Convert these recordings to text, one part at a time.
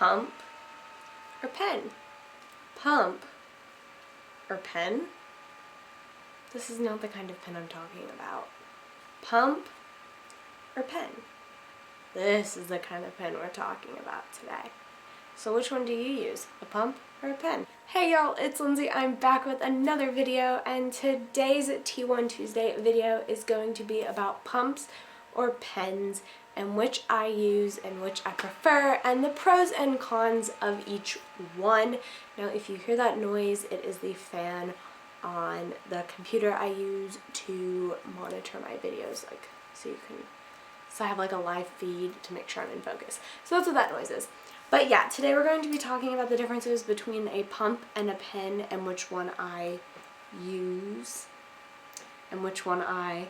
pump or pen? Pump or pen? This is not the kind of pen I'm talking about. Pump or pen? This is the kind of pen we're talking about today. So which one do you use? A pump or a pen? Hey y'all, it's Lindsay. I'm back with another video, and today's T1 Tuesday video is going to be about pumps or pens and which I use and which I prefer and the pros and cons of each one. Now if you hear that noise, it is the fan on the computer I use to monitor my videos, so I have like a live feed to make sure I'm in focus. So that's what that noise is. But yeah, today we're going to be talking about the differences between a pump and a pen and which one I use and which one I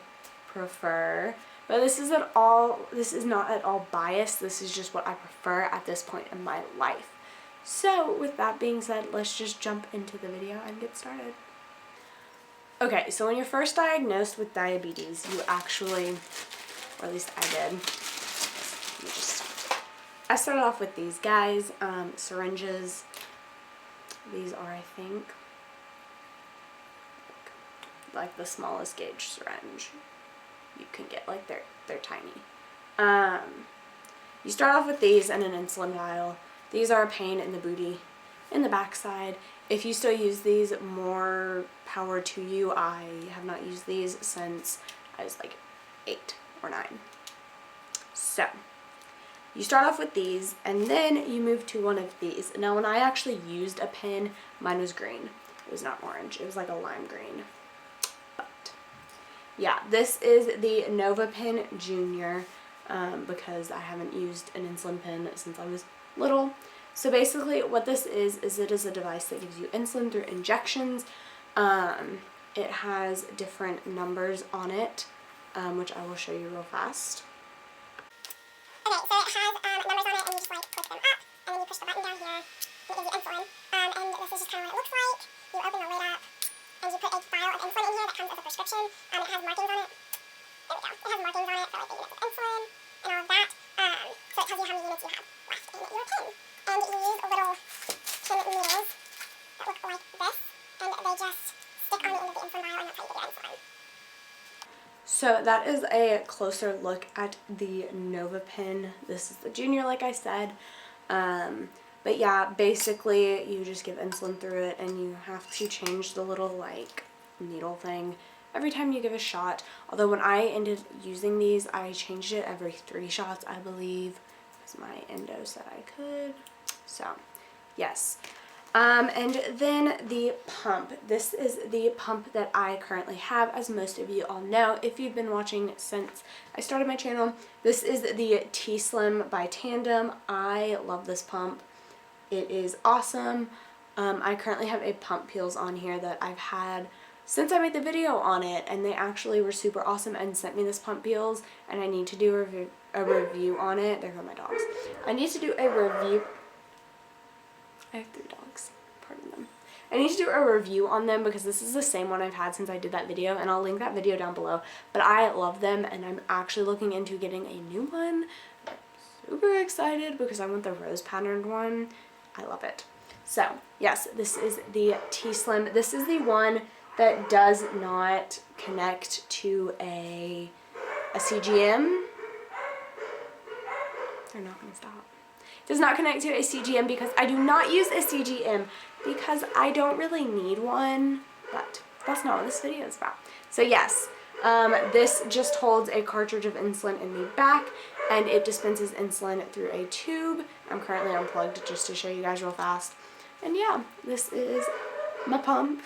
prefer. But this is not at all biased. This is just what I prefer at this point in my life. So with that being said, let's just jump into the video and get started. Okay, so when you're first diagnosed with diabetes, you actually, or at least I did, I started off with these guys, syringes. These are, I think, like the smallest gauge syringe you can get. Like they're tiny. You start off with these and an insulin vial. These are a pain in the booty, in the backside. If you still use these, more power to you. I have not used these since I was like 8 or 9. So you start off with these and then you move to one of these. Now when I actually used a pen, mine was green. It was not orange. It was like a lime green. But yeah, this is the NovaPen Junior because I haven't used an insulin pen since I was little. So basically what this is it is a device that gives you insulin through injections. It has different numbers on it, which I will show you real fast. Okay, so it has numbers on it, and you just like click them up, and then you push the button down here, and it gives you insulin. And this is just kind of what it looks like. You open the lid up, and you put a vial of insulin in here that comes as a prescription. It has markings on it. There we go. It has markings on it for like the units of insulin and all of that. So it tells you how many units you have left in your pen. And you use little pen needles that look like this, and they just stick on the end of the insulin vial, and that's how you get your insulin. So that is a closer look at the NovaPen. This is the Junior, like I said. But yeah, basically you just give insulin through it, and you have to change the little like needle thing every time you give a shot. Although when I ended using these, I changed it every 3 shots, I believe, because my endo said I could. So yes. And then the pump. This is the pump that I currently have, as most of you all know if you've been watching since I started my channel. This is the T-Slim by Tandem. I love this pump. It is awesome. I currently have a pump peels on here that I've had since I made the video on it, and they actually were super awesome and sent me this pump peels, and I need to do a review on it. There go my dogs. I need to do a review. I have 3 dogs, pardon them. I need to do a review on them because this is the same one I've had since I did that video, and I'll link that video down below. But I love them, and I'm actually looking into getting a new one. I'm super excited because I want the rose patterned one. I love it. So yes, this is the T-Slim. This is the one that does not connect to a CGM. They're not going to stop. Does not connect to a CGM because I do not use a CGM because I don't really need one, but that's not what this video is about. So yes, this just holds a cartridge of insulin in the back, and it dispenses insulin through a tube. I'm currently unplugged just to show you guys real fast. And yeah, this is my pump,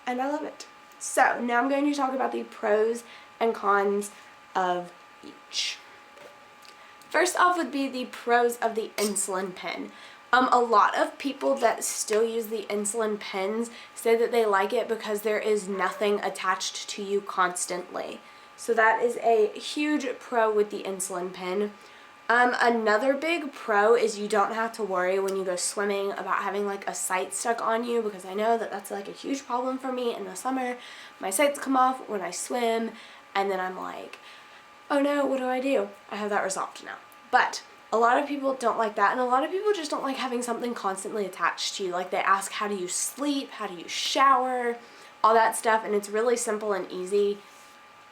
and I love it. So now I'm going to talk about the pros and cons of each. First off would be the pros of the insulin pen. A lot of people that still use the insulin pens say that they like it because there is nothing attached to you constantly. So that is a huge pro with the insulin pen. Another big pro is you don't have to worry when you go swimming about having like a sight stuck on you, because I know that that's like a huge problem for me in the summer. My sights come off when I swim, and then I'm like, oh no, what do? I have that resolved now. But A lot of people don't like that, and a lot of people just don't like having something constantly attached to you. Like, they ask, how do you sleep? How do you shower? All that stuff, and it's really simple and easy.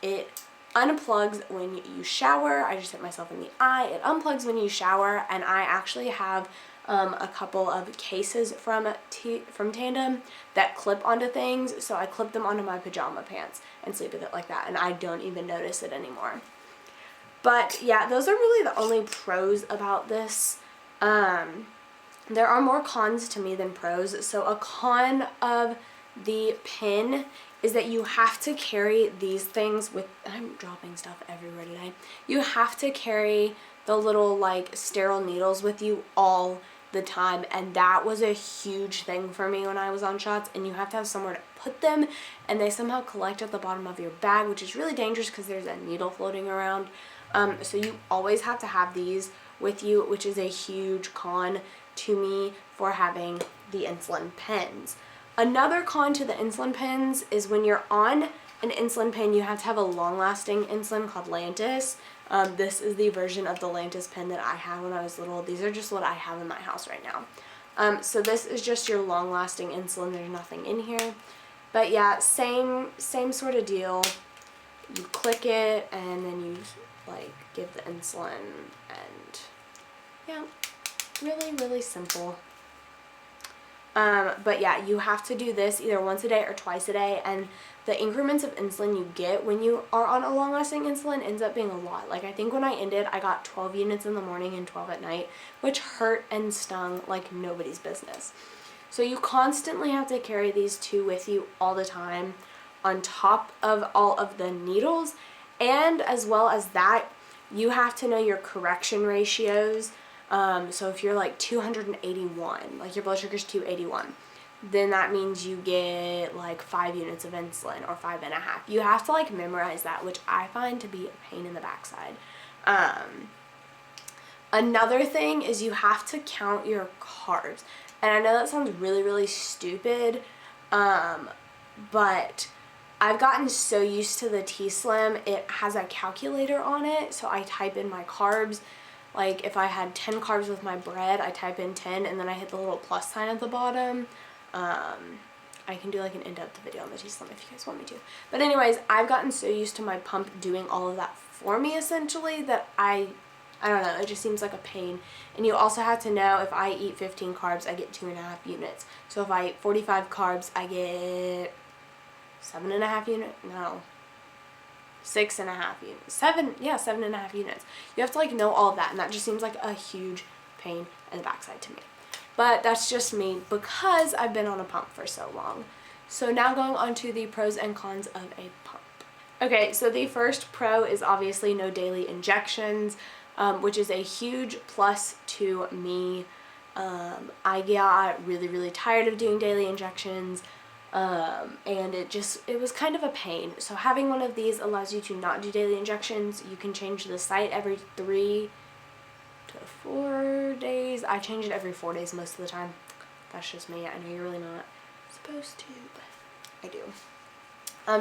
It unplugs when you shower. I just hit myself in the eye. It unplugs when you shower, and I actually have a couple of cases from Tandem that clip onto things, so I clip them onto my pajama pants and sleep with it like that, and I don't even notice it anymore. But yeah, those are really the only pros about this. There are more cons to me than pros. So a con of the pin is that you have to carry these things with, I'm dropping stuff everywhere today. You have to carry the little like sterile needles with you all the time, and that was a huge thing for me when I was on shots. And you have to have somewhere to put them, and they somehow collect at the bottom of your bag, which is really dangerous because there's a needle floating around. So you always have to have these with you, which is a huge con to me for having the insulin pens. Another con to the insulin pens is when you're on an insulin pen, you have to have a long-lasting insulin called Lantus. This is the version of the Lantus pen that I had when I was little. These are just what I have in my house right now. So this is just your long-lasting insulin. There's nothing in here. But yeah, same sort of deal. You click it, and then you like give the insulin, and yeah, really, really simple. But yeah, you have to do this either once a day or twice a day, and the increments of insulin you get when you are on a long-lasting insulin ends up being a lot. Like, I think when I ended, I got 12 units in the morning and 12 at night, which hurt and stung like nobody's business. So you constantly have to carry these two with you all the time, on top of all of the needles, and as well as that, you have to know your correction ratios. So if you're like 281, like your blood sugar's 281, then that means you get like 5 units of insulin, or 5.5. You have to like memorize that, which I find to be a pain in the backside. Another thing is you have to count your carbs. And I know that sounds really, really stupid, but I've gotten so used to the T-Slim, it has a calculator on it, so I type in my carbs. Like, if I had 10 carbs with my bread, I type in 10, and then I hit the little plus sign at the bottom. I can do like an in-depth video on the T-Slim if you guys want me to. But anyways, I've gotten so used to my pump doing all of that for me, essentially, that I don't know, it just seems like a pain. And you also have to know, if I eat 15 carbs, I get 2.5 units. So if I eat 45 carbs, I get 7.5 units? No. 6.5 units. 7.5 units. You have to like know all of that, and that just seems like a huge pain in the backside to me. But that's just me because I've been on a pump for so long. So now going on to the pros and cons of a pump. Okay, so the first pro is obviously no daily injections, which is a huge plus to me. I got really, really tired of doing daily injections, and it was kind of a pain. So having one of these allows you to not do daily injections. You can change the site every 3 to 4 days. I change it every 4 days most of the time. That's just me. I know you're really not supposed to, but I do.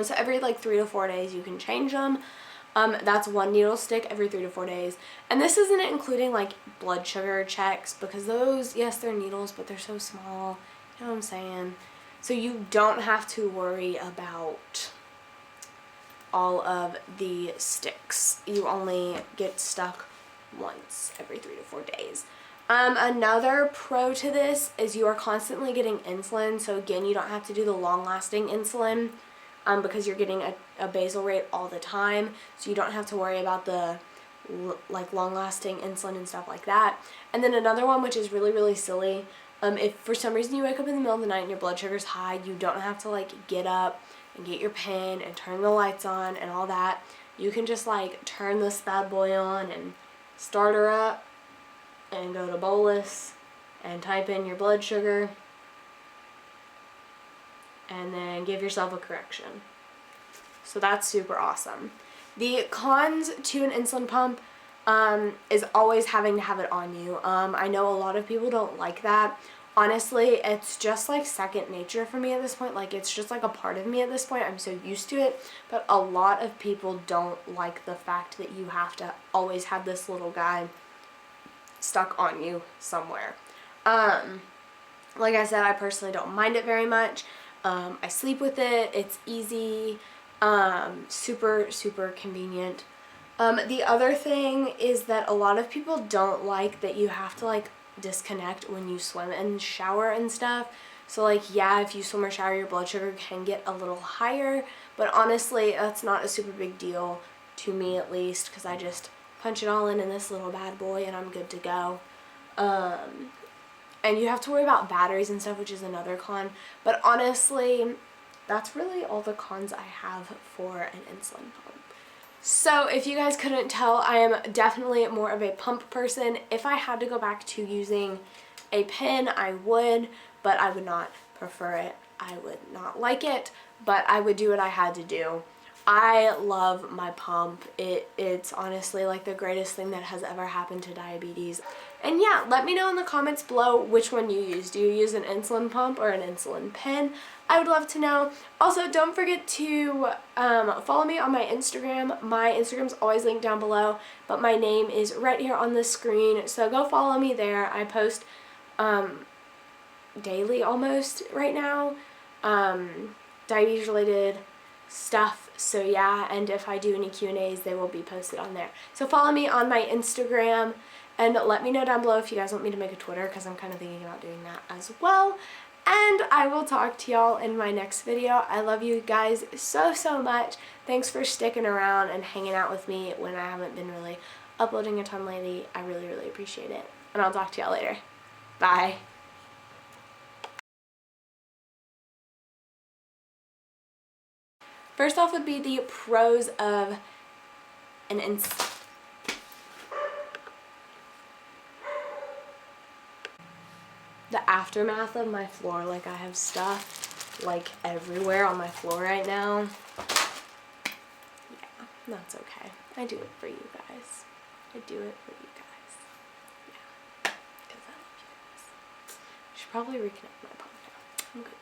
So every like 3 to 4 days you can change them. That's one needle stick every 3 to 4 days. And this isn't including like blood sugar checks, because those, yes, they're needles, but they're so small. You know what I'm saying? So you don't have to worry about all of the sticks. You only get stuck once every 3 to 4 days. Another pro to this is you are constantly getting insulin. So again, you don't have to do the long-lasting insulin, because you're getting a basal rate all the time. So you don't have to worry about the like long-lasting insulin and stuff like that. And then another one, which is really, really silly, if for some reason you wake up in the middle of the night and your blood sugar's high, you don't have to like get up and get your pen and turn the lights on and all that. You can just like turn this bad boy on and start her up and go to bolus and type in your blood sugar and then give yourself a correction. So that's super awesome. The cons to an insulin pump is always having to have it on you. I know a lot of people don't like that. Honestly, it's just like second nature for me at this point. Like, it's just like a part of me at this point. I'm so used to it. But a lot of people don't like the fact that you have to always have this little guy stuck on you somewhere. Like I said, I personally don't mind it very much. I sleep with it. It's easy. Super, super convenient. The other thing is that a lot of people don't like that you have to like disconnect when you swim and shower and stuff. So like, yeah, if you swim or shower, your blood sugar can get a little higher, but honestly, that's not a super big deal to me, at least, because I just punch it all in this little bad boy and I'm good to go. And you have to worry about batteries and stuff, which is another con, but honestly, that's really all the cons I have for an insulin pump. So if you guys couldn't tell, I am definitely more of a pump person. If I had to go back to using a pen, I would, but I would not prefer it. I would not like it, but I would do what I had to do. I love my pump. It's honestly like the greatest thing that has ever happened to diabetes. And yeah, let me know in the comments below which one you use. Do you use an insulin pump or an insulin pen? I would love to know. Also, don't forget to follow me on my Instagram. My Instagram's always linked down below, but my name is right here on the screen. So go follow me there. I post daily almost right now, diabetes related stuff. So yeah, and if I do any Q&As, they will be posted on there. So follow me on my Instagram and let me know down below if you guys want me to make a Twitter, because I'm kind of thinking about doing that as well. And I will talk to y'all in my next video. I love you guys so, so much. Thanks for sticking around and hanging out with me when I haven't been really uploading a ton lately. I really, really appreciate it. And I'll talk to y'all later. Bye. First off would be the pros of an the aftermath of my floor. Like, I have stuff like everywhere on my floor right now. Yeah, that's okay. I do it for you guys. I do it for you guys. Yeah, because I love you guys. I should probably reconnect my pump now. I'm good.